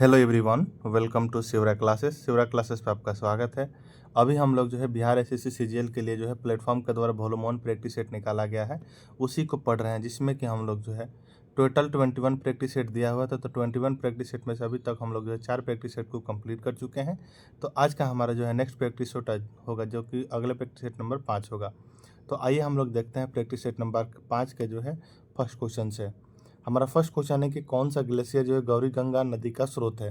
Hello everyone, welcome to Shivra classes पे आपका स्वागत है। अभी हम लोग जो है बिहार एसएससी सीजीएल के लिए जो है प्लेटफॉर्म के द्वारा वॉल्यूम 1 प्रैक्टिस सेट निकाला गया है, उसी को पढ़ रहे हैं, जिसमें कि हम लोग जो है टोटल 21 प्रैक्टिस सेट दिया हुआ था। तो 21 प्रैक्टिस सेट में से अभी तक हम लोग जो है 4 प्रैक्टिस सेट को कंप्लीट कर चुके हैं। तो आज का हमारा जो है नेक्स्ट प्रैक्टिस सेट होगा, जो कि अगले प्रैक्टिस सेट नंबर 5 होगा। तो आइए हम लोग देखते हैं प्रैक्टिस सेट नंबर 5 के जो है फर्स्ट क्वेश्चन से। हमारा फर्स्ट क्वेश्चन है कि कौन सा ग्लेशियर जो है गौरी गंगा नदी का स्रोत है।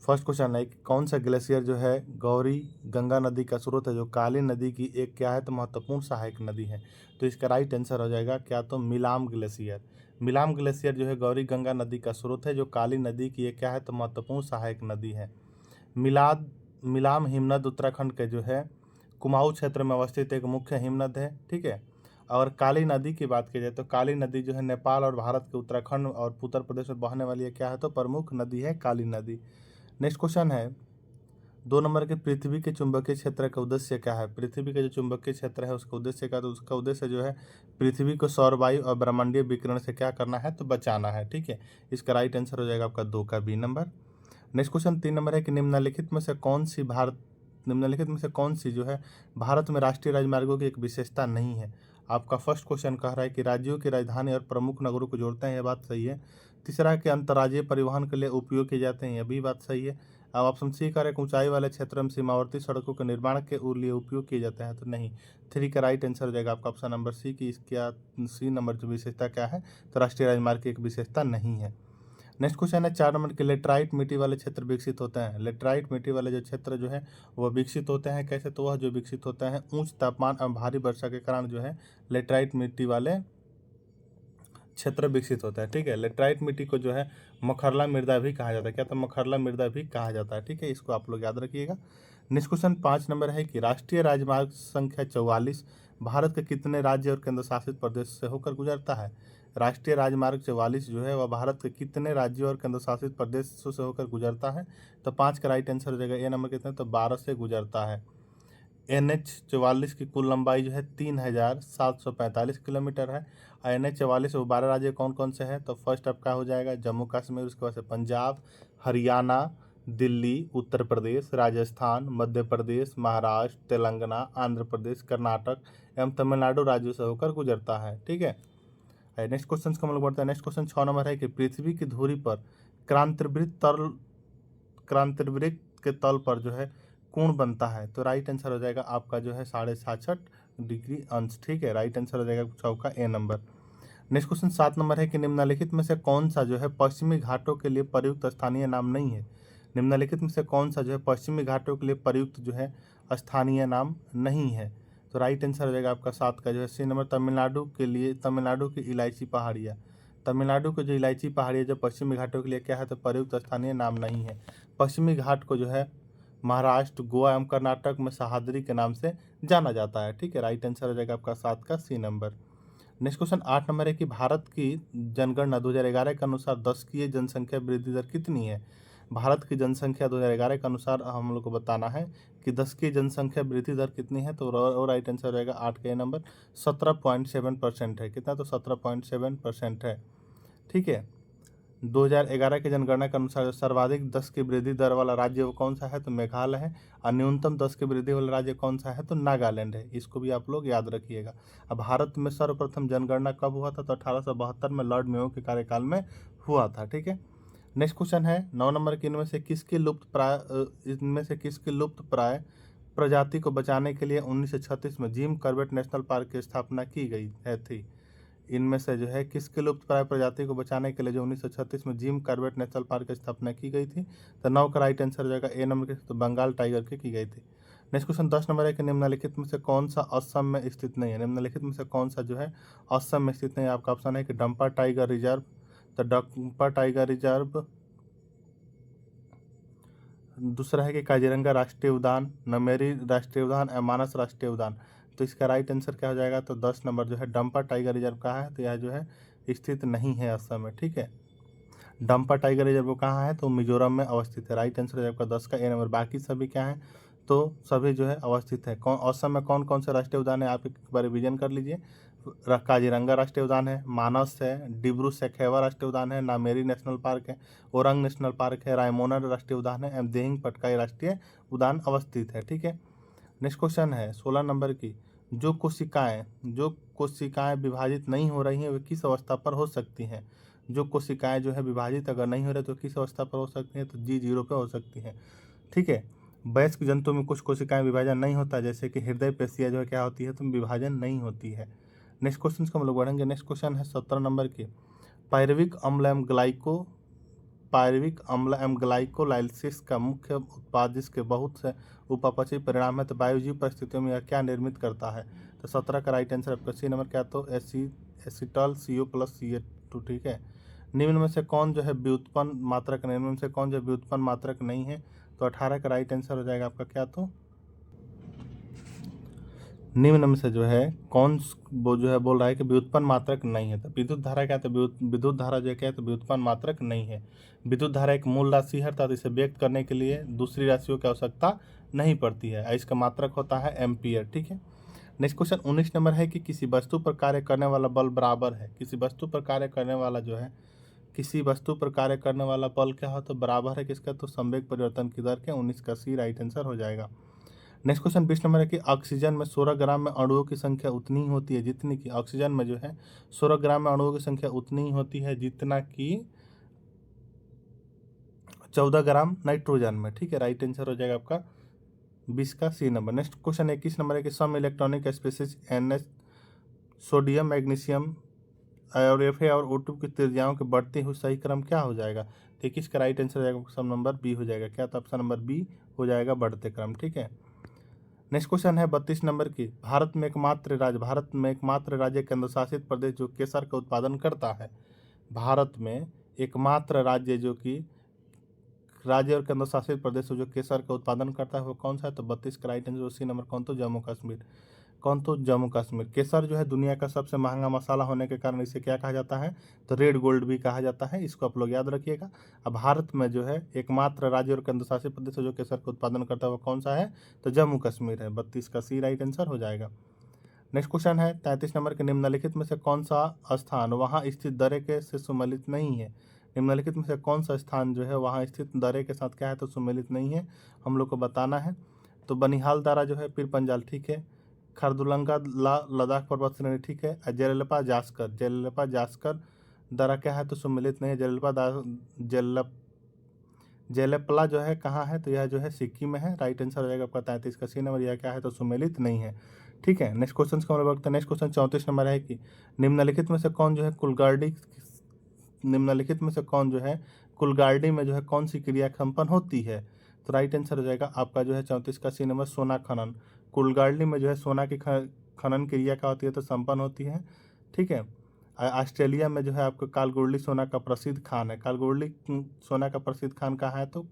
फर्स्ट क्वेश्चन है कि कौन सा ग्लेशियर जो है गौरी गंगा नदी का स्रोत है, जो काली नदी की एक क्या है तो महत्वपूर्ण सहायक नदी है। तो इसका राइट आंसर हो जाएगा क्या, तो मिलाम ग्लेशियर। मिलाम ग्लेशियर जो है गौरी गंगा नदी का स्रोत है, जो काली नदी की एक क्या है तो महत्वपूर्ण सहायक नदी है। मिलाम हिमनद उत्तराखंड के जो है कुमाऊं क्षेत्र में अवस्थित एक मुख्य हिमनद है। ठीक है। और काली नदी की बात की जाए तो काली नदी जो है नेपाल और भारत के उत्तराखंड और उत्तर प्रदेश में बहने वाली है क्या है तो प्रमुख नदी है काली नदी। नेक्स्ट क्वेश्चन है 2 नंबर के पृथ्वी के चुंबकीय क्षेत्र का उद्देश्य क्या है। पृथ्वी का जो चुंबकीय क्षेत्र है उसका उद्देश्य क्या, तो उसका उद्देश्य जो है पृथ्वी को सौर वायु और ब्रह्मांडीय विकिरण से क्या करना है तो बचाना है। ठीक है। इसका राइट आंसर हो जाएगा आपका 2 का B number. Next question 3 number है कि निम्नलिखित में से कौन सी जो है भारत में राष्ट्रीय राजमार्गों की एक विशेषता नहीं है। आपका फर्स्ट क्वेश्चन कह रहा है कि राज्यों की राजधानी और प्रमुख नगरों को जोड़ते हैं, यह बात सही है। तीसरा कि अंतर्राज्यीय परिवहन के लिए उपयोग किए जाते हैं, यह भी बात सही है। अब ऑप्शन सी कह रहे हैं ऊंचाई वाले क्षेत्र में सीमावर्ती सड़कों के निर्माण के लिए उपयोग किए जाते हैं, तो नहीं। 3 का राइट आंसर हो जाएगा आपका ऑप्शन नंबर सी की इसका सी नंबर जो विशेषता क्या है तो राष्ट्रीय राजमार्ग की एक विशेषता नहीं है। नेक्स्ट क्वेश्चन है 4 नंबर के लेटराइट मिट्टी वाले क्षेत्र विकसित होते हैं। लेटराइट मिट्टी वाले जो क्षेत्र जो है वह विकसित होते हैं कैसे, तो वह जो विकसित होते हैं उच्च तापमान और भारी वर्षा के कारण जो है लेटराइट मिट्टी वाले क्षेत्र विकसित होता है। ठीक है। लेटराइट मिट्टी को जो है मखरला मृदा भी कहा जाता है, क्या तो मखरला मृदा भी कहा जाता है। ठीक है, इसको आप लोग याद रखिएगा। नेक्स्ट क्वेश्चन 5 नंबर है कि राष्ट्रीय राजमार्ग संख्या 44 भारत के कितने राज्य और केंद्र शासित प्रदेश से होकर गुजरता है। राष्ट्रीय राजमार्ग 44 जो है वह भारत के कितने राज्यों और केंद्र शासित प्रदेशों से होकर गुजरता है, तो 5 का राइट आंसर हो जाएगा ए नंबर कितने, तो 12 से गुजरता है। NH 44 की कुल लंबाई जो है 3745 किलोमीटर है। NH 44 वो 12 राज्य कौन कौन से हैं, तो फर्स्ट आपका हो जाएगा जम्मू कश्मीर, उसके बाद से पंजाब, हरियाणा, दिल्ली, उत्तर प्रदेश, राजस्थान, मध्य प्रदेश, महाराष्ट्र, तेलंगाना, आंध्र प्रदेश, कर्नाटक एवं तमिलनाडु राज्यों से होकर गुजरता है। ठीक है। नेक्स्ट क्वेश्चन को हम लोग बढ़ते हैं। नेक्स्ट क्वेश्चन 6 नंबर है कि पृथ्वी की धुरी पर क्रांतिवृत्त के तल पर जो है कोण बनता है, तो राइट आंसर हो जाएगा आपका जो है 66.5 डिग्री अंश। ठीक है, राइट आंसर हो जाएगा चौका ए नंबर। नेक्स्ट क्वेश्चन 7 नंबर है कि निम्नलिखित में से कौन सा जो है पश्चिमी घाटों के लिए प्रयुक्त स्थानीय नाम नहीं है। निम्नलिखित में से कौन सा जो है पश्चिमी घाटों के लिए प्रयुक्त जो है स्थानीय नाम नहीं है, तो राइट आंसर हो जाएगा आपका 7 का जो है सी नंबर। तमिलनाडु के लिए तमिलनाडु की इलायची पहाड़ियाँ, तमिलनाडु के जो इलायची पहाड़ियाँ जो पश्चिमी घाटों के लिए क्या है तो प्रयुक्त स्थानीय नाम नहीं है। पश्चिमी घाट को जो है महाराष्ट्र, गोवा एवं कर्नाटक में सह्याद्री के नाम से जाना जाता है। ठीक है, राइट आंसर हो जाएगा आपका 7 का C number. Next question 8 number है कि भारत की जनगणना 2011 के अनुसार दशकीय जनसंख्या वृद्धि दर कितनी है। भारत की जनसंख्या 2011 के अनुसार हम लोग को बताना है कि दशकीय जनसंख्या वृद्धि दर कितनी है, तो और राइट आंसर हो जाएगा 8 का नंबर 17.7% है। कितना, तो 17.7% है। ठीक है। 2011 की जनगणना के अनुसार सर्वाधिक 10 की वृद्धि दर वाला राज्य वो कौन सा है, तो मेघालय है। और न्यूनतम 10 की वृद्धि वाला राज्य कौन सा है, तो नागालैंड है। इसको भी आप लोग याद रखिएगा। अब भारत में सर्वप्रथम जनगणना कब हुआ था, तो 1872 में लॉर्ड मेयो के कार्यकाल में हुआ था। ठीक है। नेक्स्ट क्वेश्चन है 9 नंबर की इनमें से किसकी लुप्त प्राय प्रजाति को बचाने के लिए 1936 में जिम कॉर्बेट नेशनल पार्क की स्थापना की गई थी। इनमें से जो है किसके लुप्त प्राय प्रजाति को बचाने के लिए जो 1936 में जिम कॉर्बेट नेशनल पार्क की स्थापना की गई थी, तो 9 का राइट आंसर हो जाएगा ए नंबर के, तो बंगाल टाइगर की गई थी। नेक्स्ट क्वेश्चन 10 नंबर है कि निम्नलिखित में से कौन सा असम में स्थित नहीं है। निम्नलिखित में से कौन सा जो है असम में स्थित नहीं है। आपका ऑप्शन है कि डंपा टाइगर रिजर्व, तो डंपा टाइगर रिजर्व। दूसरा है कि काजीरंगा राष्ट्रीय उद्यान, नमेरी राष्ट्रीय उद्यान या मानस राष्ट्रीय उद्यान, तो इसका राइट आंसर क्या हो जाएगा, तो 10 नंबर जो है डंपा टाइगर रिजर्व कहाँ है, तो यह जो है स्थित नहीं है असम में। ठीक है। डंपा टाइगर रिजर्व कहाँ है, तो मिजोरम में अवस्थित है। राइट आंसर हो जाएगा 10 का ए नंबर। बाकी सभी क्या है, तो सभी जो है अवस्थित है। असम में कौन कौन से राष्ट्रीय उद्यान है, आप एक बार रिविजन कर लीजिए। काजीरंगा राष्ट्रीय उद्यान है, मानस है, डिब्रू सैखोवा राष्ट्रीय उद्यान है, नामेरी नेशनल पार्क है, ओरंग नेशनल पार्क है, रायमोना राष्ट्रीय उद्यान है एवं देहिंग पटकाई राष्ट्रीय उद्यान अवस्थित है। ठीक है। नेक्स्ट क्वेश्चन है 16 नंबर की, जो कोशिकाएं विभाजित नहीं हो रही हैं वे किस अवस्था पर हो सकती हैं? जो कोशिकाएं जो है विभाजित अगर नहीं हो रही तो किस अवस्था पर हो सकती हैं? तो G0 पे हो सकती हैं। ठीक है। वयस्क जंतु में कुछ कोशिकाएं विभाजन नहीं होता, जैसे कि हृदय पेशियां जो है क्या होती है, तो विभाजन नहीं होती है। नेक्स्ट क्वेश्चन को हम लोग बढ़ेंगे। नेक्स्ट क्वेश्चन है 17 नंबर की, पायरुविक अम्ल एवं ग्लाइकोलाइसिस का मुख्य उत्पाद जिसके बहुत से उपापचयी परिणाम है, तो वायुजीव परिस्थितियों में यह क्या निर्मित करता है? तो 17 का राइट आंसर आपका सी नंबर क्या, तो एसिटल CO प्लस CH2। ठीक है। निम्न में से कौन जो है व्युत्पन्न मात्रक, निम्न में से कौन जो व्युत्पन्न मात्रक नहीं है? तो 18 का राइट आंसर हो जाएगा आपका क्या, तो निम्न में से जो है कौन वो जो है बोल रहा है कि व्युत्पन्न मात्रक नहीं है? तो विद्युत धारा क्या, तो विद्युत धारा जो क्या है, तो व्युत्पन्न मात्रक नहीं है। विद्युत धारा एक मूल राशि है, अर्थात इसे व्यक्त करने के लिए दूसरी राशियों की आवश्यकता नहीं पड़ती है। इसका मात्रक होता है एम्पियर। ठीक है। नेक्स्ट क्वेश्चन 19 नंबर है कि किसी वस्तु पर कार्य करने वाला बल बराबर है, किसी वस्तु पर कार्य करने वाला जो है, किसी वस्तु पर कार्य करने वाला बल क्या हो, तो बराबर है किसका, तो संवेग परिवर्तन की दर के। 19 का सी राइट आंसर हो जाएगा। नेक्स्ट क्वेश्चन 20 नंबर है कि ऑक्सीजन में 16 ग्राम में अणुओं की संख्या उतनी ही होती है जितनी की, ऑक्सीजन में जो है 16 ग्राम में अणुओं की संख्या उतनी ही होती है जितना कि 14 ग्राम नाइट्रोजन में। ठीक है। राइट आंसर हो जाएगा आपका 20 का C number. Next question 21 number है कि सम electronic species NH, sodium, magnesium और Fa और O2 की त्रिज्याओं के बढ़ते हुए सही क्रम क्या हो जाएगा? तो 21 का राइट आंसर हो जाएगा ऑप्शन नंबर बी हो जाएगा क्या, तो ऑप्शन नंबर बी हो जाएगा बढ़ते क्रम। ठीक है। नेक्स्ट क्वेश्चन है 32 नंबर की, भारत में एकमात्र राज्य केंद्र शासित प्रदेश जो केसर का उत्पादन करता है। भारत में एकमात्र राज्य जो कि राज्य और केंद्र शासित प्रदेश जो केसर का उत्पादन करता है वो कौन सा है? तो 32 का राइट आंसर सी नंबर कौन, तो जम्मू कश्मीर। जम्मू कश्मीर। केसर जो है दुनिया का सबसे महंगा मसाला होने के कारण इसे क्या कहा जाता है? तो रेड गोल्ड भी कहा जाता है। इसको आप लोग याद रखिएगा। अब भारत में जो है एकमात्र राज्य और केंद्र शासित प्रदेश जो केसर का उत्पादन करता है वो कौन सा है? तो जम्मू कश्मीर है। 32 का सी राइट आंसर हो जाएगा। नेक्स्ट क्वेश्चन है 33 नंबर के, निम्नलिखित में से कौन सा स्थान वहाँ स्थित दर्रे के से सुमेलित नहीं है? निम्नलिखित में से कौन सा स्थान जो है वहाँ स्थित दर्रे के साथ क्या है, तो सुमेलित नहीं है, हम लोग को बताना है। तो बनिहाल दर्रा जो है पीर पंजाल, ठीक है। खरदुलंगा लद्दाख पर्वत श्रेणी, ठीक है। जेलेपा जास्कर दर्रा क्या है, तो सुमेलित नहीं है। जेलेपला जो है कहाँ है, तो यह जो है सिक्किम में है। राइट आंसर हो जाएगा आपका 33 का सी नंबर। यह क्या है, तो सुमेलित नहीं है। ठीक है। नेक्स्ट क्वेश्चन को हम लोग देखते हैं। नेक्स्ट क्वेश्चन 34 नंबर है कि निम्नलिखित में से कौन जो है कुलगार्डी में जो है कौन सी क्रिया संपन्न होती है? तो राइट आंसर हो जाएगा आपका जो है 34 का सी नंबर सोना खनन। कुलगार्डी में जो है सोना की खनन क्रिया क्या होती है, तो संपन्न होती है। ठीक है। ऑस्ट्रेलिया में जो है आपका कालगुरली सोना का प्रसिद्ध खान है। कालगुरली सोना का प्रसिद्ध खान कहाँ है, तो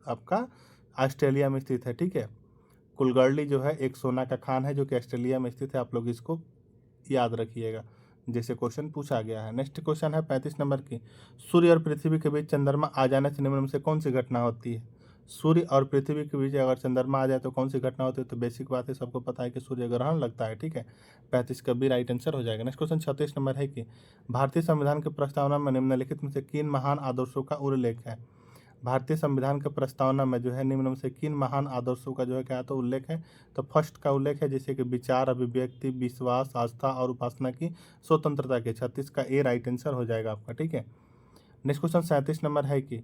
आपका ऑस्ट्रेलिया में स्थित है। ठीक है। कुलगर्ली जो है एक सोना का खान है जो कि ऑस्ट्रेलिया में स्थित है। आप लोग इसको याद रखिएगा, जैसे क्वेश्चन पूछा गया है। नेक्स्ट क्वेश्चन है 35 नंबर की, सूर्य और पृथ्वी के बीच चंद्रमा आ जाने से निम्न में से कौन सी घटना होती है? सूर्य और पृथ्वी के बीच अगर चंद्रमा आ जाए तो कौन सी घटना होती है? तो बेसिक बात है, सबको पता है कि सूर्य ग्रहण लगता है। ठीक है। 35 का भी राइट आंसर हो जाएगा। नेक्स्ट क्वेश्चन 36 नंबर है कि भारतीय संविधान की प्रस्तावना में निम्नलिखित में से किन महान आदर्शों का उल्लेख है? भारतीय संविधान के प्रस्तावना में जो है निम्न में से किन महान आदर्शों का जो है क्या, तो उल्लेख है? तो फर्स्ट का उल्लेख है जैसे कि विचार, अभिव्यक्ति, विश्वास, आस्था और उपासना की स्वतंत्रता के। 36 का ए राइट आंसर हो जाएगा आपका। ठीक है। नेक्स्ट क्वेश्चन 37 नंबर है कि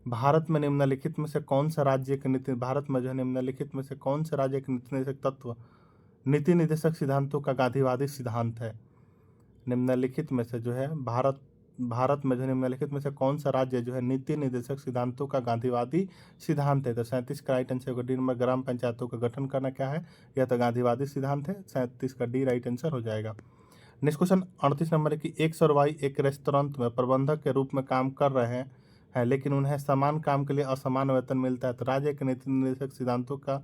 भारत में जो है निम्नलिखित में से कौन सा राज्य के नीति निर्देशक तत्व नीति निर्देशक सिद्धांतों का गांधीवादी सिद्धांत है? निम्नलिखित में से जो है भारत में जो निम्नलिखित में से कौन सा राज्य जो है नीति निर्देशक सिद्धांतों का गांधीवादी सिद्धांत है? तो 37 का राइट आंसर होगा डी नंबर, ग्राम पंचायतों का गठन करना क्या है, यह तो गांधीवादी सिद्धांत है। 37 का डी राइट आंसर हो जाएगा। नेक्स्ट क्वेश्चन 38 नंबर है कि एक्स और वाई एक रेस्टोरेंट में प्रबंधक के रूप में काम कर रहे हैं लेकिन उन्हें समान काम के लिए असमान वेतन मिलता है, तो राज्य के नीति निर्देशक सिद्धांतों का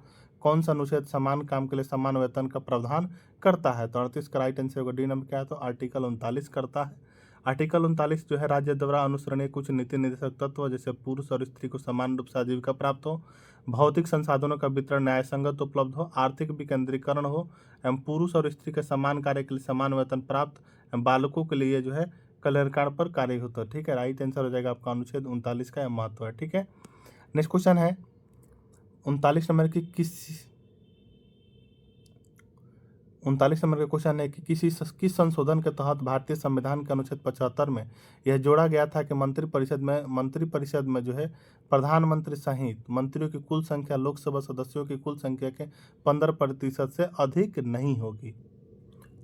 कौन सा अनुच्छेद समान काम के लिए समान वेतन का प्रावधान करता है? तो 38 का राइट आंसर होगा डी नंबर क्या है, तो आर्टिकल 39 करता है। आर्टिकल 39 जो है राज्य द्वारा अनुसरणीय कुछ नीति निर्देशक तत्व जैसे पुरुष और स्त्री को समान रूप से आजीविका प्राप्त हो, भौतिक संसाधनों का वितरण न्याय संगत उपलब्ध हो, आर्थिक विकेंद्रीकरण हो एवं पुरुष और स्त्री के समान कार्य के लिए समान वेतन प्राप्त एवं बालकों के लिए जो है कल्याण पर कार्य होता है। ठीक है, राइट आंसर हो जाएगा आपका अनुच्छेद 39 का महत्व है। ठीक है, नेक्स्ट क्वेश्चन है 39 नंबर की उनतालीस नंबर का क्वेश्चन है कि किस संशोधन के तहत भारतीय संविधान के अनुच्छेद 75 में यह जोड़ा गया था कि मंत्रिपरिषद में जो है प्रधानमंत्री सहित मंत्रियों की कुल संख्या लोकसभा सदस्यों की कुल संख्या के 15% से अधिक नहीं होगी।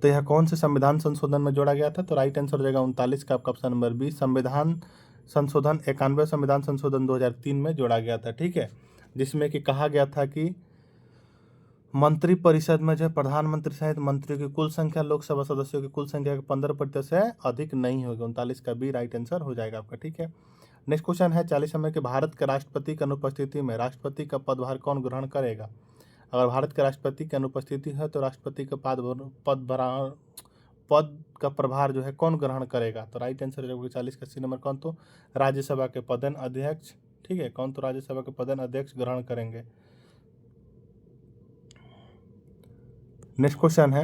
तो यह कौन से संविधान संशोधन में जोड़ा गया था? तो राइट आंसर हो जाएगा 39 का आपका ऑप्शन नंबर बी, संविधान संशोधन 91 संविधान संशोधन 2003 में जोड़ा गया था। ठीक है, जिसमें कि कहा गया था कि मंत्रिपरिषद में जो प्रधानमंत्री सहित मंत्रियों की कुल संख्या लोकसभा सदस्यों की कुल संख्या के 15% से अधिक नहीं होगी। 39 का बी राइट आंसर हो जाएगा आपका। ठीक है, नेक्स्ट क्वेश्चन है 40 नंबर के भारत के राष्ट्रपति की अनुपस्थिति में राष्ट्रपति का पदभार कौन ग्रहण करेगा? अगर भारत के राष्ट्रपति की अनुपस्थिति है तो राष्ट्रपति का पद का प्रभार जो है कौन ग्रहण करेगा? तो राइट आंसर हो जाएगा 40 का सी नंबर, कौन? तो राज्यसभा के पदेन अध्यक्ष। ठीक है, कौन? तो राज्यसभा के पदेन अध्यक्ष ग्रहण करेंगे। नेक्स्ट क्वेश्चन है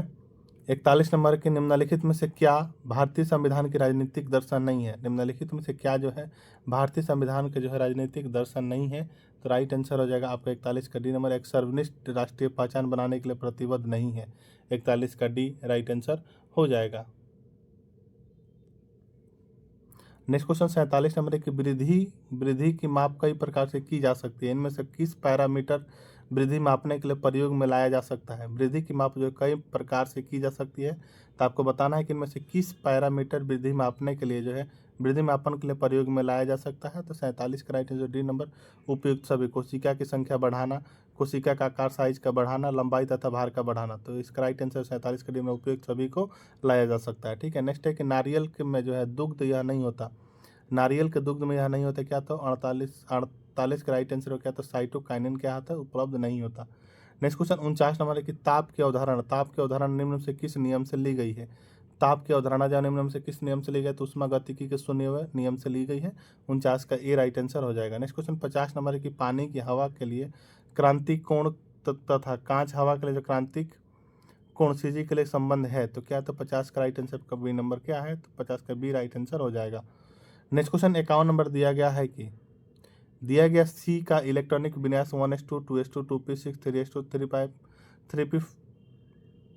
41 नंबर के निम्नलिखित में से क्या भारतीय संविधान की राजनीतिक दर्शन नहीं है? निम्नलिखित में से क्या जो है भारतीय संविधान के जो है राजनीतिक दर्शन नहीं है? तो राइट आंसर हो जाएगा आपका 41 का डी नंबर, एक सर्वनिष्ठ राष्ट्रीय पहचान बनाने के लिए प्रतिबद्ध नहीं है। 41 का डी राइट आंसर हो जाएगा। नेक्स्ट क्वेश्चन 47 नंबर की वृद्धि की माप कई प्रकार से की जा सकती है, इनमें से किस पैरामीटर वृद्धि मापने के लिए प्रयोग में लाया जा सकता है? वृद्धि की माप जो कई प्रकार से की जा सकती है, तो आपको बताना है कि इनमें से किस पैरामीटर वृद्धि मापने के लिए जो है वृद्धि मापन के लिए प्रयोग में लाया जा सकता है। तो 47 का राइट आंसर डी नंबर, उपयुक्त सभी, कोशिका की संख्या बढ़ाना, कोशिका का आकार साइज का बढ़ाना, लंबाई तथा भार का बढ़ाना। तो इसका राइट आंसर 47 का डी में उपयुक्त सभी को लाया जा सकता है। ठीक है, नेक्स्ट है कि नारियल के में जो है दुग्ध यह नहीं होता, नारियल के दुग्ध में यह नहीं होता क्या? तो 48 का राइट आंसर हो क्या? तो साइटोकाइनिन क्या होता है? उपलब्ध नहीं होता। नेक्स्ट क्वेश्चन 49 नंबर है कि ताप की अवधारणा निम्न से किस नियम से ली गई है? ताप की अवधारणा जो निम्न से किस नियम से ली गई? तो उष्मागतिकी के शून्य हुए नियम से ली गई है। 49 का ए राइट आंसर हो जाएगा। नेक्स्ट क्वेश्चन 50 नंबर है कि पानी की हवा के लिए क्रांतिक कोण तथा कांच हवा के लिए जो क्रांतिक कोण सीजी के लिए संबंध है, तो क्या? तो 50 का राइट आंसर का बी नंबर क्या है? तो 50 का बी राइट आंसर हो जाएगा। नेक्स्ट क्वेश्चन 51 नंबर दिया गया है कि दिया गया सी का इलेक्ट्रॉनिक विन्यास 1:2, 2:2, 2p6, 3:3,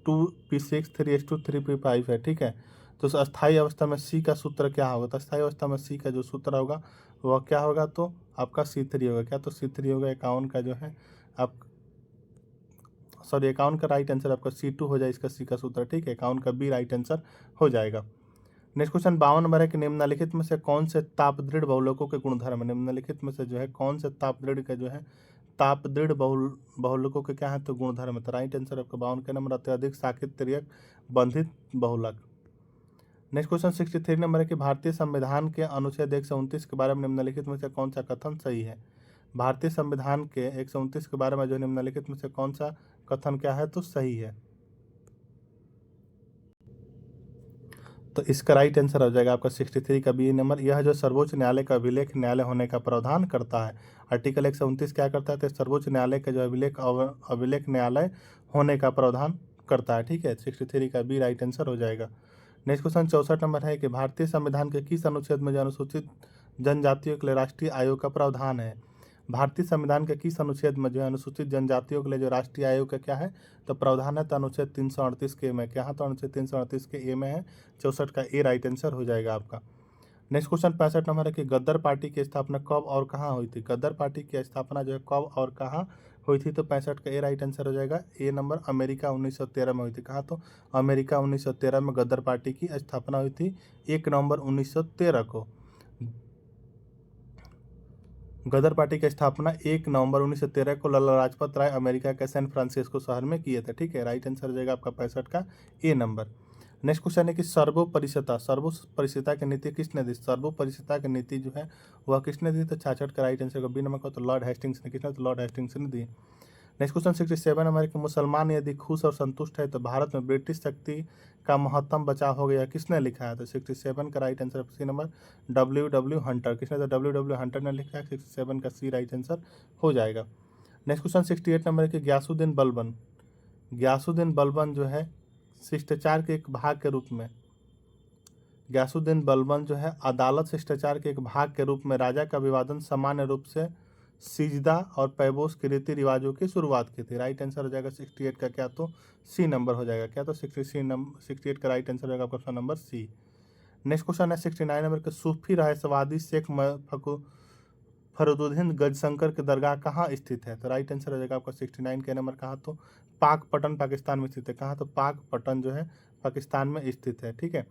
2p6, 3:3p5 है। ठीक है, तो अस्थायी अवस्था में सी का सूत्र क्या होगा? तो अस्थायी अवस्था में सी का जो सूत्र होगा वह क्या होगा? तो आपका C3 होगा। क्या? तो C3 होगा। 51 का जो है आप 51 का राइट आंसर आपका C2 हो जाए इसका सी का सूत्र। ठीक है, 51 का बी राइट आंसर हो जाएगा। नेक्स्ट क्वेश्चन 52 नंबर है कि निम्नलिखित में से कौन से तापदृढ़ बहुलकों के गुणधर्म है? निम्नलिखित में से जो है कौन से तापदृढ़ का जो है तापदृढ़ बहुलकों के क्या है? तो गुणधर्म है। तो राइट आंसर आपका 52 का नंबर, अत्यधिक साकित तिर्यक बंधित बहुलक। नेक्स्ट क्वेश्चन 63 नंबर है कि भारतीय संविधान के अनुच्छेद 129 के बारे में निम्नलिखित में से कौन सा कथन सही है? भारतीय संविधान के 129 के बारे में जो निम्नलिखित में से कौन सा कथन क्या है? तो सही है। तो इसका राइट आंसर हो जाएगा आपका 63 का बी नंबर। यह जो सर्वोच्च न्यायालय का अभिलेख न्यायालय होने का प्रावधान करता है। आर्टिकल 129 क्या करता है? तो सर्वोच्च न्यायालय का जो अभिलेख न्यायालय होने का प्रावधान करता है। ठीक है, 63 का बी राइट आंसर हो जाएगा। नेक्स्ट क्वेश्चन 64 नंबर है कि भारतीय संविधान के किस अनुच्छेद में जो अनुसूचित जनजातियों के लिए राष्ट्रीय आयोग का प्रावधान है? भारतीय संविधान के किस अनुच्छेद में जो है अनुसूचित जनजातियों के लिए जो राष्ट्रीय आयोग का क्या है? तो प्रावधान है। तो अनुच्छेद 338 के में क्या है? तो अनुच्छेद 338 के ए में है। 64 का ए राइट आंसर हो जाएगा आपका। नेक्स्ट क्वेश्चन 65 नंबर है कि गद्दर पार्टी की स्थापना कब और कहाँ हुई थी? गद्दर पार्टी की स्थापना जो है कब और कहाँ हुई थी? तो 65 का ए राइट आंसर हो जाएगा। ए नंबर, अमेरिका 1913 में हुई थी। कहाँ? तो अमेरिका 1913 में गद्दर पार्टी की स्थापना हुई थी 1 नवंबर 1913 को। गदर पार्टी की स्थापना 1 नवंबर 1913 को लाला लाजपत राय अमेरिका के सैन फ्रांसिस्को शहर में किए थे। ठीक है, राइट आंसर हो जाएगा आपका 65 का ए नंबर। नेक्स्ट क्वेश्चन है कि सर्वोपरिसता की नीति किसने दी? सर्वोपरिसता की नीति जो है वह किसने दी? तो 66 का राइट आंसर का बी नंबर को तो लॉर्ड हेस्टिंग्स ने। किसने? तो लॉर्ड हेस्टिंग्स ने दी। नेक्स्ट क्वेश्चन 67 हमारे कि मुसलमान यदि खुश और संतुष्ट है तो भारत में ब्रिटिश शक्ति का महत्तम बचाव हो गया, किसने लिखा है? तो 67 का right answer C number W Hunter. किसने? तो डब्ल्यू हंटर ने लिखा है। 67 का सी राइट आंसर हो जाएगा। नेक्स्ट क्वेश्चन 68 नंबर है कि गयासुद्दीन बलबन जो है शिष्टाचार के एक भाग के रूप में, गयासुद्दीन बलबन जो है अदालत शिष्टाचार के एक भाग के रूप में राजा का अभिवादन सामान्य रूप से सिजदा और पैबोस के रीति रिवाजों की शुरुआत की थी। राइट आंसर हो जाएगा 68 का क्या? तो सी नंबर हो जाएगा। क्या? तो 68 का राइट आंसर हो जाएगा आपका नंबर सी। नेक्स्ट क्वेश्चन है 69 नंबर के सूफी रहस्यवादी शेख फरुद्दीन गजशंकर की दरगाह कहाँ स्थित है? तो राइट आंसर हो जाएगा आपका 69 के नंबर कहाँ? तो पाकपटन पाकिस्तान में स्थित है। कहाँ? तो पाकपटन जो है पाकिस्तान में स्थित है। ठीक है।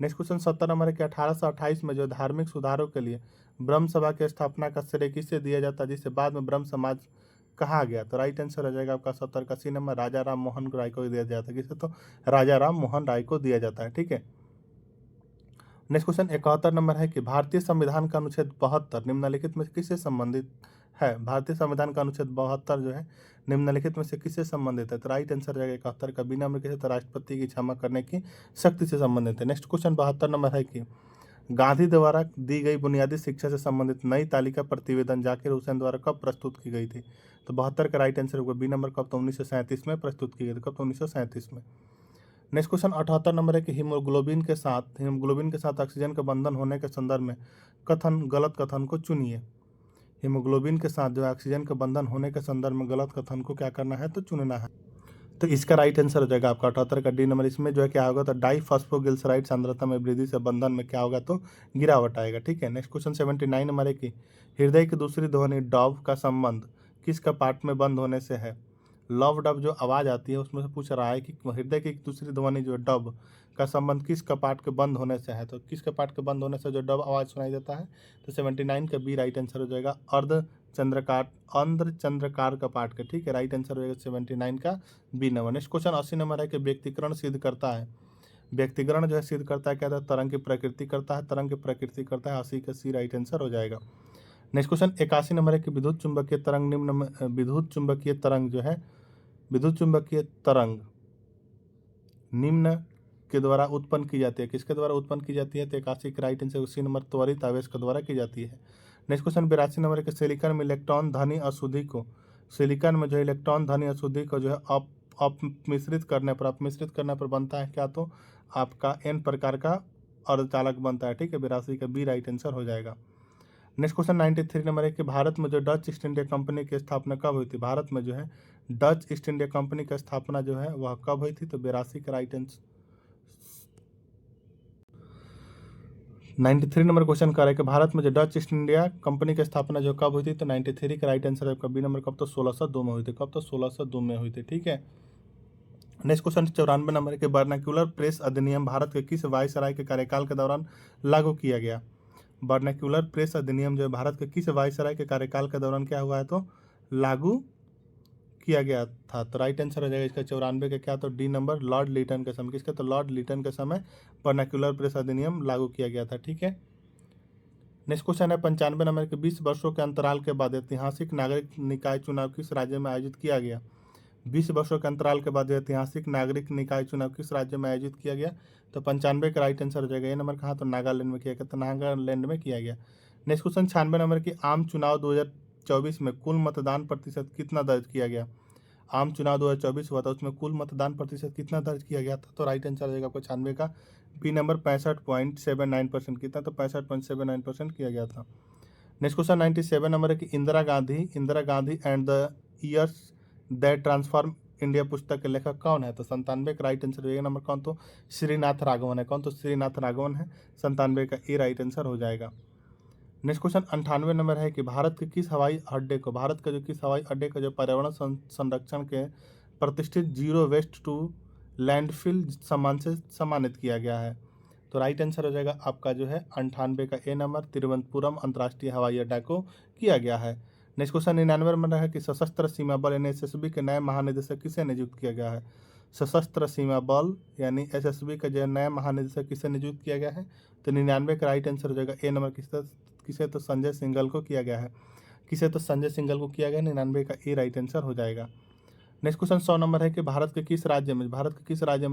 नेक्स्ट क्वेश्चन 70 नंबर है कि 1828 में जो धार्मिक सुधारों के लिए ब्रह्म सभा की स्थापना का श्रेय किसे दिया जाता है, जिसे बाद में ब्रह्म समाज कहा गया? तो राइट आंसर हो जाएगा आपका 70 का सी नंबर राजा राम मोहन राय को दिया जाता है। किसे? तो राजा राम मोहन राय को दिया जाता है। ठीक है। नेक्स्ट क्वेश्चन 71 नंबर है कि भारतीय संविधान का अनुच्छेद 72 निम्नलिखित में से किससे संबंधित है? भारतीय संविधान का अनुच्छेद 72 जो है निम्नलिखित में से किससे संबंधित है? तो राइट आंसर हो जाएगा 71 का बी नंबर। किसे? तो राष्ट्रपति की क्षमा करने की शक्ति से संबंधित है। नेक्स्ट क्वेश्चन 72 नंबर है कि गांधी द्वारा दी गई बुनियादी शिक्षा से संबंधित नई तालिका प्रतिवेदन जाकिर हुसैन द्वारा कब प्रस्तुत की गई थी? तो 72 का राइट आंसर होगा बी नंबर। कब? तो 1937 में प्रस्तुत की गई थी। कब? तो 1937 में। नेक्स्ट क्वेश्चन 78 नंबर है कि हीमोग्लोबिन के साथ ऑक्सीजन का बंधन होने के संदर्भ में गलत कथन को चुनिए। हीमोग्लोबिन के साथ जो ऑक्सीजन का बंधन होने के संदर्भ में गलत कथन को क्या करना है? तो चुनना है। तो इसका राइट आंसर हो जाएगा आपका 78 का डी नंबर। इसमें जो है क्या होगा? तो डाइफॉस्फोगिल्सराइड सांद्रता में वृद्धि से बंधन में क्या होगा? तो गिरावट आएगा। ठीक है। नेक्स्ट क्वेश्चन 79 नंबर है कि हृदय की दूसरी ध्वनि डॉव का संबंध किस कपाट में बंद होने से है? लव डब जो आवाज़ आती है उसमें से पूछ रहा है कि हृदय की दूसरी ध्वनि जो डब का संबंध किस कपाट के बंद होने से है? तो किस कपाट के बंद होने से जो डब आवाज़ सुनाई देता है? तो 79 का बी राइट आंसर हो जाएगा अर्ध चंद्रकार कपाट का। ठीक है। राइट आंसर हो जाएगा 79 का B number. Next question 80 number है कि व्यक्तिकरण सिद्ध करता है, व्यक्तिकरण जो है सिद्ध करता है क्या था? तरंग की प्रकृति करता है, तरंग की प्रकृति करता है। 80 का सी राइट आंसर हो जाएगा। नेक्स्ट क्वेश्चन 81 नंबर है कि विद्युत चुंबकीय तरंग निम्न के द्वारा उत्पन्न की जाती है। किसके द्वारा उत्पन्न की जाती है? तो 81 का राइट आंसर सी नंबर त्वरित आवेश के द्वारा की जाती है। नेक्स्ट क्वेश्चन 82 नंबर के सिलिकॉन में इलेक्ट्रॉन धनी अशुद्धि को जो है अपमिश्रित करने पर बनता है क्या? तो आपका एन प्रकार का अर्धचालक बनता है। ठीक है। 82 का बी राइट आंसर हो जाएगा। नेक्स्ट क्वेश्चन 93 नंबर है कि भारत में जो डच ईस्ट इंडिया कंपनी की स्थापना कब हुई थी? भारत में जो है डच ईस्ट इंडिया कंपनी की स्थापना जो है वह कब हुई थी? तो 82 का राइट आंसर 93 नंबर क्वेश्चन कर रहा है कि भारत में जो डच ईस्ट इंडिया कंपनी की स्थापना जो कब हुई थी? तो 93 का राइट आंसर आपका बी नंबर। कब? तो 1602 में हुई थी। कब? तो 1602 में हुई थी। ठीक है। नेक्स्ट क्वेश्चन 94 नंबर है कि वर्नाक्यूलर प्रेस अधिनियम भारत के किस वायसराय के कार्यकाल के दौरान लागू किया गया? वर्नाक्यूलर प्रेस अधिनियम जो है भारत के किस वायसराय के कार्यकाल के दौरान क्या हुआ है? तो लागू किया गया था। तो राइट आंसर हो जाएगा इसका 94 का क्या? तो डी नंबर लॉर्ड लिटन के समय। किसका? तो लॉर्ड लिटन के समय वर्नाक्यूलर प्रेस अधिनियम लागू किया गया था। ठीक है। नेक्स्ट क्वेश्चन है 95 नंबर के 20 वर्षों के अंतराल के बाद ऐतिहासिक नागरिक निकाय चुनाव किस राज्य में आयोजित किया गया? 20 वर्षों के अंतराल के बाद ऐतिहासिक नागरिक निकाय चुनाव किस राज्य में आयोजित किया गया? तो 95 का राइट आंसर हो जाएगा। ये नंबर कहाँ? तो नागालैंड में किया गया। तो नागालैंड में किया गया। नेक्स्ट क्वेश्चन 96 नंबर की आम चुनाव 2024 में कुल मतदान प्रतिशत कितना दर्ज किया गया? आम चुनाव 2024 हुआ था, उसमें कुल मतदान प्रतिशत कितना दर्ज किया गया था? तो राइट आंसर हो जाएगा आपको 96 का बी नंबर 65.79%। कितना? तो 65.79% किया गया था। नेक्स्ट क्वेश्चन 97 नंबर है कि Indira Gandhi and the years that transform India पुस्तक के लेखक कौन है? तो 97 का राइट आंसर हो जाएगा। नंबर कौन? तो श्रीनाथ राघवन है। कौन? तो श्रीनाथ राघवन है। 97 का ए राइट आंसर हो जाएगा। नेक्स्ट क्वेश्चन 98 नंबर है कि भारत के किस हवाई अड्डे का जो पर्यावरण संरक्षण के प्रतिष्ठित जीरो वेस्ट टू लैंडफिल सम्मान से सम्मानित किया गया है? तो राइट आंसर हो जाएगा आपका जो है 98 का ए नंबर तिरुवनंतपुरम अंतर्राष्ट्रीय हवाई अड्डा को किया गया है। नेक्स्ट क्वेश्चन 99 नंबर है कि सशस्त्र सीमा बल यानी एसएसबी के नए महानिदेशक किसे नियुक्त किया गया है? सशस्त्र सीमा बल यानी एसएसबी का जो नया महानिदेशक किसे नियुक्त किया गया है? तो 99 का राइट आंसर हो जाएगा ए नंबर। किसे? तो संजय सिंघल को किया गया है। किसे, तो संजय सिंघल को किया गया। 99 का ए राइट आंसर हो जाएगा। नेक्स्ट क्वेश्चन 100 नंबर है कि भारत के किस राज्य में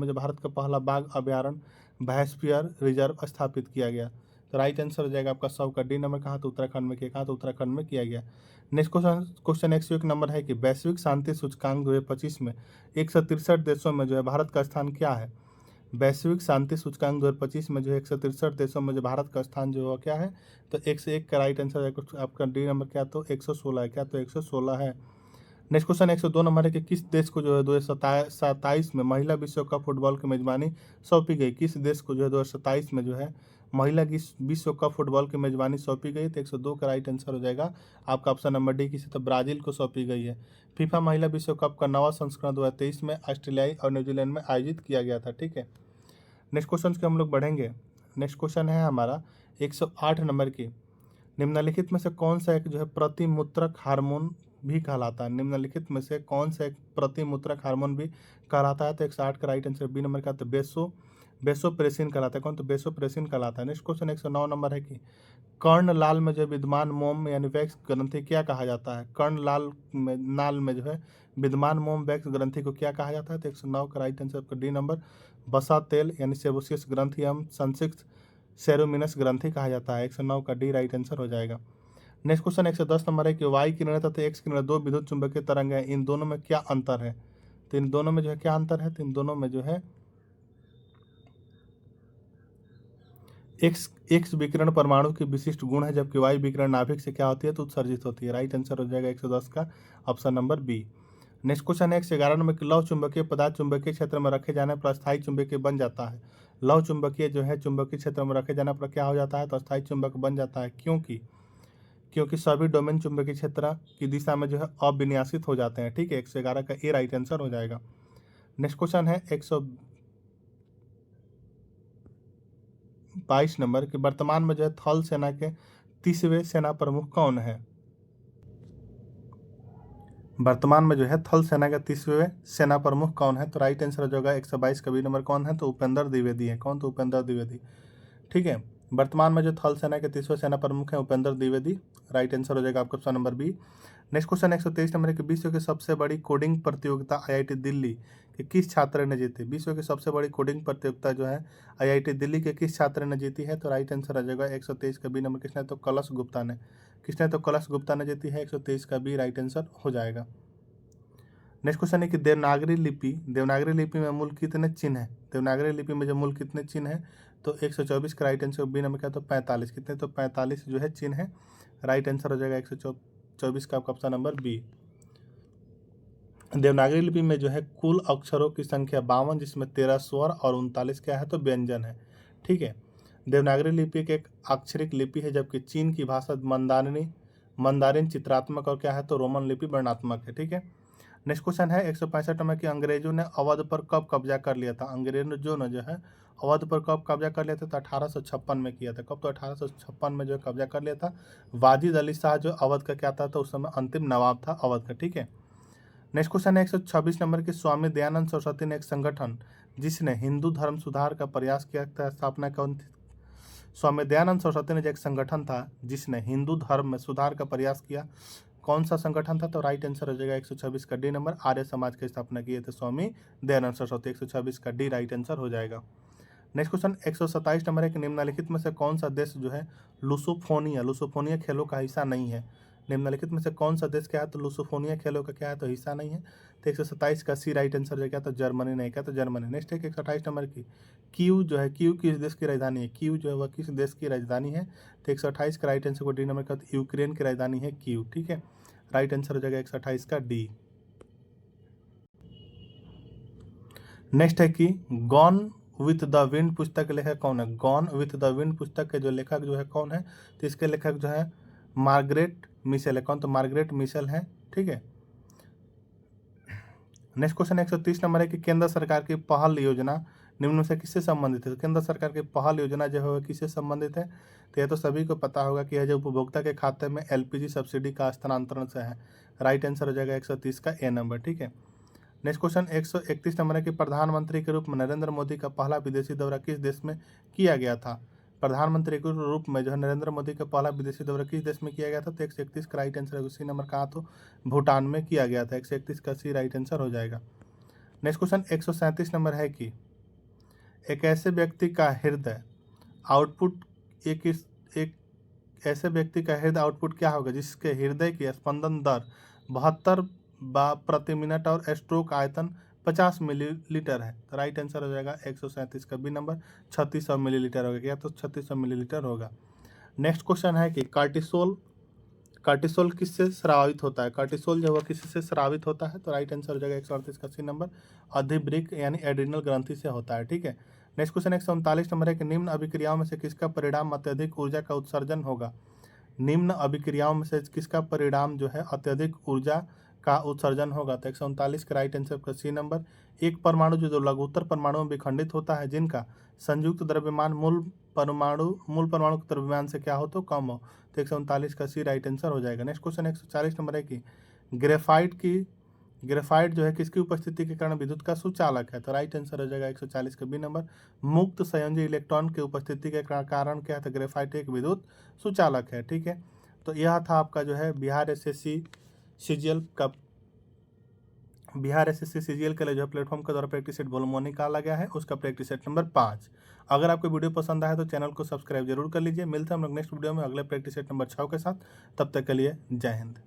जो भारत का पहला बाघ अभ्यारण्य बायोस्फीयर रिजर्व स्थापित किया गया, तो राइट आंसर हो जाएगा आपका 100 का डी नंबर। कहाँ, तो उत्तराखंड में किया। कहाँ, तो उत्तराखंड में किया गया। नेक्स्ट क्वेश्चन 101 नंबर है कि वैश्विक शांति सूचकांक 2025 में 163 देशों में जो है भारत का स्थान क्या है। वैश्विक शांति सूचकांक 2025 में जो है 163 देशों में जो भारत का स्थान जो है क्या है, तो 101 का राइट आंसर आपका डी नंबर क्या, तो 116 है। क्या, तो 116 है। नेक्स्ट क्वेश्चन 102 नंबर है कि किस देश को जो है 2027 में महिला विश्व कप फुटबॉल की मेजबानी सौंपी गई। किस देश को जो है 2027 में जो है महिला की विश्व कप फुटबॉल की मेजबानी सौंपी गई, तो 102 का राइट आंसर हो जाएगा आपका ऑप्शन नंबर डी, किसी तो ब्राजील को सौंपी गई है। फीफा महिला विश्व कप का नवा संस्करण 2023 में ऑस्ट्रेलियाई और न्यूजीलैंड में आयोजित किया गया था। ठीक है, नेक्स्ट क्वेश्चन के हम लोग बढ़ेंगे। नेक्स्ट क्वेश्चन है हमारा 108 नंबर की, निम्नलिखित में से कौन सा एक जो है प्रतिमूत्रक हार्मोन भी कहलाता है। निम्नलिखित में से कौन सा एक प्रतिमूत्रक हार्मोन भी कहलाता है, तो 108 का राइट आंसर बी नंबर का, तो बेसोप्रेसिन कहलाता है। कौन, तो बेसोप्रेसिन कहलाता है। नेक्स्ट क्वेश्चन 109 नंबर है कि कर्णलाल में जो विद्यमान मोम यानी वैक्स ग्रंथि क्या कहा जाता है। कर्णलाल में नाल में जो है विद्यमान मोम वैक्स ग्रंथि को क्या कहा जाता है, तो 109 का राइट आंसर आपका डी नंबर बसा तेल यानी सेबोसियस ग्रंथि एवं संसिक्त सेरोमिनस ग्रंथि कहा जाता है। 109 का डी राइट आंसर हो जाएगा। नेक्स्ट क्वेश्चन 110 नंबर है कि वाई किरण तथा एक्स किरण दो विद्युत चुंबकीय तरंग है, इन दोनों में क्या अंतर है। तो इन दोनों में जो है क्या अंतर है, तो इन दोनों में जो है एक्स विकिरण परमाणु की विशिष्ट गुण है, जबकि वाई विकिरण नाभिक से क्या होती है, तो उत्सर्जित होती है। राइट आंसर हो जाएगा 110 का option number B. Next question है 111 नंबर की लौह चुंबकीय पदार्थ चुंबकीय क्षेत्र में रखे जाने पर अस्थायी चुंबकीय बन जाता है। लौह चुंबकीय जो है चुंबकीय क्षेत्र में रखे जाने पर क्या हो जाता है, तो अस्थायी चुंबक बन जाता है। क्योंकि सभी डोमेन चुंबकीय क्षेत्र की दिशा में जो है अविन्यासित हो जाते हैं। ठीक है, 111 का ए राइट आंसर हो जाएगा। नेक्स्ट क्वेश्चन है 122 नंबर कि वर्तमान में जो है थल सेना के 30वें सेना प्रमुख कौन है। वर्तमान में जो है थल सेना के 30वें सेना प्रमुख कौन है, तो राइट आंसर हो जाएगा 122 का बी नंबर कौन है, तो उपेंद्र द्विवेदी है। कौन, तो उपेंद्र द्विवेदी। ठीक है, वर्तमान में जो थल सेना के 30वें सेना प्रमुख है उपेंद्र द्विवेदी। राइट आंसर हो जाएगा आपका option number B. Next question 123 number है कि विश्व की सबसे बड़ी कोडिंग प्रतियोगिता आईआईटी दिल्ली के किस छात्र ने जीती। विश्व की सबसे बड़ी कोडिंग प्रतियोगिता जो है आईआईटी दिल्ली के किस छात्र ने जीती है, तो राइट आंसर हो जाएगा 123 का बी नंबर, किसने, तो कलश गुप्ता ने। जीती है। 123 का बी राइट आंसर हो जाएगा। नेक्स्ट क्वेश्चन है कि देवनागरी लिपि में मूल कितने चिन्ह है। देवनागरी लिपि में जो मूल कितने चिन्ह है, तो 124 का राइट आंसर बी नंबर क्या, तो 45। कितने, तो 45 जो है चिन्ह है। राइट आंसर हो जाएगा 124 का आपका ऑप्शन नंबर बी। देवनागरी लिपि में जो है कुल अक्षरों की संख्या 52, जिसमें 13 स्वर और 39 क्या है, तो व्यंजन है। ठीक है, देवनागरी लिपि एक अक्षरिक लिपि है, जबकि चीन की भाषा मंदारिन चित्रात्मक और क्या है, तो रोमन लिपि वर्णात्मक है। ठीक है, नेक्स्ट क्वेश्चन है 165 नंबर की अंग्रेजों ने अवध पर कब कब्जा कर लिया था। अंग्रेजों ने जो है अवध पर कब कब्जा कर लिया था, तो 1856 में किया था। कब, तो 1856 में जो है कब्जा कर लिया था। वाजिद अली शाह जो अवध का क्या था, तो उस समय अंतिम नवाब था अवध का। ठीक है, नेक्स्ट क्वेश्चन है 126 नंबर की स्वामी दयानंद सरस्वती ने एक संगठन जिसने हिंदू धर्म सुधार का प्रयास किया था, स्थापना कौन थी। स्वामी दयानंद सरस्वती ने जो एक संगठन था जिसने हिंदू धर्म में सुधार का प्रयास किया, कौन सा संगठन था, तो राइट आंसर हो जाएगा 126 का डी नंबर, आर्य समाज की स्थापना किए थे स्वामी दयानंद सरस्वती। 126 का डी राइट आंसर हो जाएगा। नेक्स्ट क्वेश्चन 127 नंबर है कि निम्नलिखित में से कौन सा देश जो है लुसोफोनिया खेलों का हिस्सा नहीं है। निम्नलिखित में से कौन सा देश क्या है, तो लुसोफोनिया खेलों का क्या है, तो हिस्सा नहीं है। तो 127 का सी राइट आंसर जो क्या, तो जर्मनी नहीं, क्या, तो जर्मनी। नेक्स्ट है 128 नंबर की क्यू जो है, क्यू किस देश की राजधानी है। क्यू जो है वह किस देश की राजधानी है, तो 128 का राइट आंसर को डी नंबर का, तो यूक्रेन की राजधानी है क्यू। ठीक है, राइट आंसर हो जाएगा 128 का डी। नेक्स्ट है कि गॉन विथ द विंड पुस्तक के लेखक कौन है। गॉन विथ द विंड पुस्तक के जो लेखक जो है कौन है, तो इसके लेखक जो है मार्गरेट मिशेल है। कौन, तो मार्गरेट मिशेल है। ठीक है, नेक्स्ट क्वेश्चन 130 नंबर है कि केंद्र सरकार की पहल योजना निम्न में से किससे संबंधित है। केंद्र सरकार की पहल योजना जो है वह किससे संबंधित है, तो यह तो सभी को पता होगा कि यह जो उपभोक्ता के खाते में एलपीजी सब्सिडी का हस्तांतरण से है। राइट आंसर हो जाएगा 130 का ए नंबर। ठीक है, नेक्स्ट क्वेश्चन 131 नंबर है कि प्रधानमंत्री के रूप में नरेंद्र मोदी का पहला विदेशी दौरा किस देश में किया गया था। प्रधानमंत्री के रूप में जो है नरेंद्र मोदी का पहला विदेशी दौरा किस देश में किया गया था? तो 131 का राइट आंसर है। सी नंबर कहाँ? तो भूटान में किया गया था। 131 का सी राइट आंसर हो जाएगा। नेक्स्ट क्वेश्चन 137 नंबर है कि एक ऐसे व्यक्ति का हृदय आउटपुट एक ऐसे व्यक्ति का हृदय आउटपुट क्या होगा जिसके हृदय की स्पंदन दर 72 प्रति मिनट और स्ट्रोक आयतन 50 मिलीलीटर है? तो राइट आंसर हो जाएगा 137 का बी नंबर 3600 मिलीलीटर होगा। क्या? तो 3600 मिलीलीटर होगा। नेक्स्ट क्वेश्चन है कि कार्टिसोल किससे स्रावित होता है? कार्टिसोल जो है किससे स्रावित होता है? तो राइट आंसर हो जाएगा 138 का सी नंबर अधिवृक्क यानी एड्रिनल ग्रंथि से होता है। ठीक है। नेक्स्ट क्वेश्चन 139 नंबर है कि निम्न अभिक्रियाओं में से किसका परिणाम अत्यधिक ऊर्जा का उत्सर्जन होगा? निम्न अभिक्रियाओं में से किसका परिणाम जो है अत्यधिक ऊर्जा का उत्सर्जन होगा? तो 139 का राइट आंसर का सी नंबर। एक परमाणु जो लघुत्तर परमाणु में विखंडित होता है जिनका संयुक्त द्रव्यमान मूल परमाणु के द्रव्यमान से क्या हो? तो कम हो। तो 139 का सी राइट आंसर हो जाएगा। नेक्स्ट क्वेश्चन 140 नंबर है कि ग्रेफाइट जो है किसकी उपस्थिति के कारण विद्युत का सुचालक है? तो राइट आंसर हो जाएगा 140 का बी नंबर मुक्त संयोजी इलेक्ट्रॉन की उपस्थिति के कारण क्या है? तो ग्रेफाइट एक विद्युत सुचालक है। ठीक है। तो यह था आपका जो है बिहार एसएससी सीजीएल के लिए जो प्लेटफॉर्म के द्वारा प्रैक्टिस सेट वॉल्यूम 1 निकाला गया है, उसका प्रैक्टिस सेट नंबर 5। अगर आपको वीडियो पसंद आया तो चैनल को सब्सक्राइब जरूर कर लीजिए। मिलते हैं हम लोग नेक्स्ट वीडियो में अगले प्रैक्टिस सेट नंबर 6 के साथ। तब तक के लिए जय हिंद।